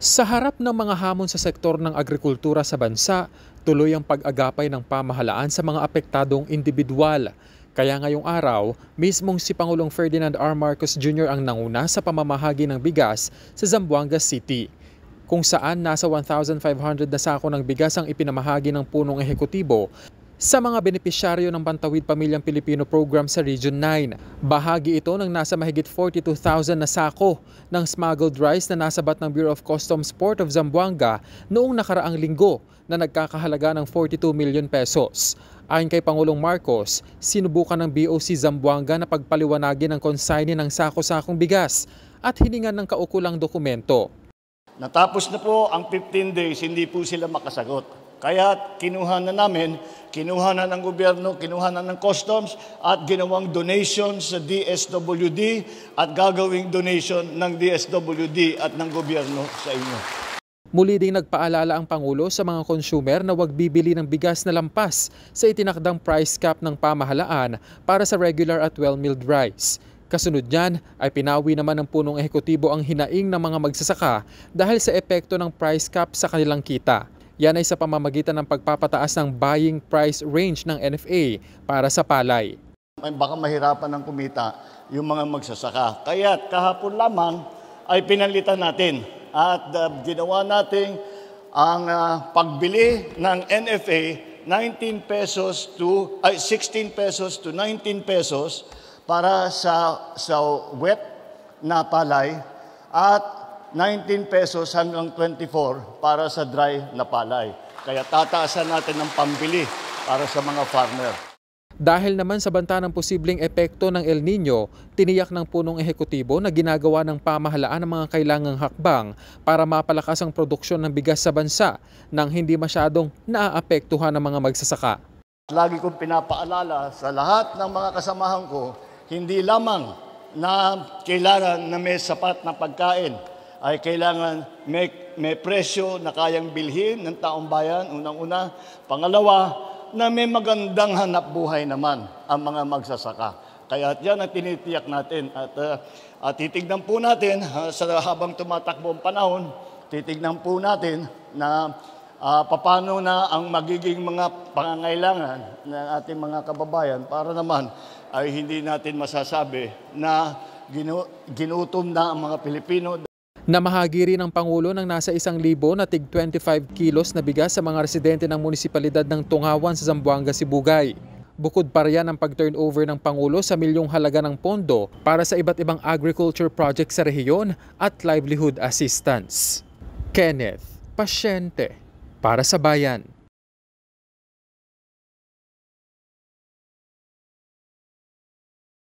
Sa harap ng mga hamon sa sektor ng agrikultura sa bansa, tuloy ang pag-agapay ng pamahalaan sa mga apektadong individual. Kaya ngayong araw, mismong si Pangulong Ferdinand R. Marcos Jr. ang nanguna sa pamamahagi ng bigas sa Zamboanga City, kung saan nasa 1,500 na sako ng bigas ang ipinamahagi ng punong ehekutibo sa mga benepisyaryo ng Bantawid Pamilyang Pilipino Program sa Region 9. Bahagi ito ng nasa mahigit 42,000 na sako ng smuggled rice na nasabat ng Bureau of Customs Port of Zamboanga noong nakaraang linggo na nagkakahalaga ng 42 million pesos. Ayon kay Pangulong Marcos, sinubukan ng BOC Zamboanga na pagpaliwanagin ang consignee ng sako-sakong bigas at hiningan ng kaukulang dokumento. Natapos na po ang 15 days, hindi po sila makasagot. Kaya kinuha na ng gobyerno, kinuha na ng customs at ginawang donation sa DSWD at gagawing donation ng DSWD at ng gobyerno sa inyo. Muli ding nagpaalala ang Pangulo sa mga consumer na huwag bibili ng bigas na lampas sa itinakdang price cap ng pamahalaan para sa regular at well-milled rice. Kasunod niyan ay pinawi naman ng punong ehekutibo ang hinaing ng mga magsasaka dahil sa epekto ng price cap sa kanilang kita. Yan ay sa pamamagitan ng pagpapataas ng buying price range ng NFA para sa palay. Baka mahirapan ng kumita yung mga magsasaka. Kaya kahapon lamang ay pinalitan natin at ginawa natin ang pagbili ng NFA 16 pesos to 19 pesos para sa wet na palay at 19 pesos hanggang 24 para sa dry na palay. Kaya tataasan natin ng pambili para sa mga farmer. Dahil naman sa banta ng posibleng epekto ng El Nino, tiniyak ng punong ehekutibo na ginagawa ng pamahalaan ang mga kailangang hakbang para mapalakas ang produksyon ng bigas sa bansa nang hindi masyadong naaapektuhan ng mga magsasaka. Lagi kong pinapaalala sa lahat ng mga kasamahan ko, hindi lamang na kailangan na may sapat na pagkain, ay kailangan may presyo na kayang bilhin ng taong bayan, unang-una. Pangalawa, na may magandang hanap buhay naman ang mga magsasaka. Kaya yan ang tinitiyak natin. At titignan po natin, sa habang tumatakbo ang panahon, titignan po natin na paano na ang magiging mga pangangailangan ng ating mga kababayan para naman ay hindi natin masasabi na ginutom na ang mga Pilipino. Namahagi rin ng Pangulo ng nasa 1,000 na tig 25 kilos na bigas sa mga residente ng munisipalidad ng Tungawan sa Zamboanga, Sibugay. Bukod pa riyan ang pag-turnover ng Pangulo sa milyong halaga ng pondo para sa iba't ibang agriculture project sa rehiyon at livelihood assistance. Kenneth Pasyente para sa Bayan.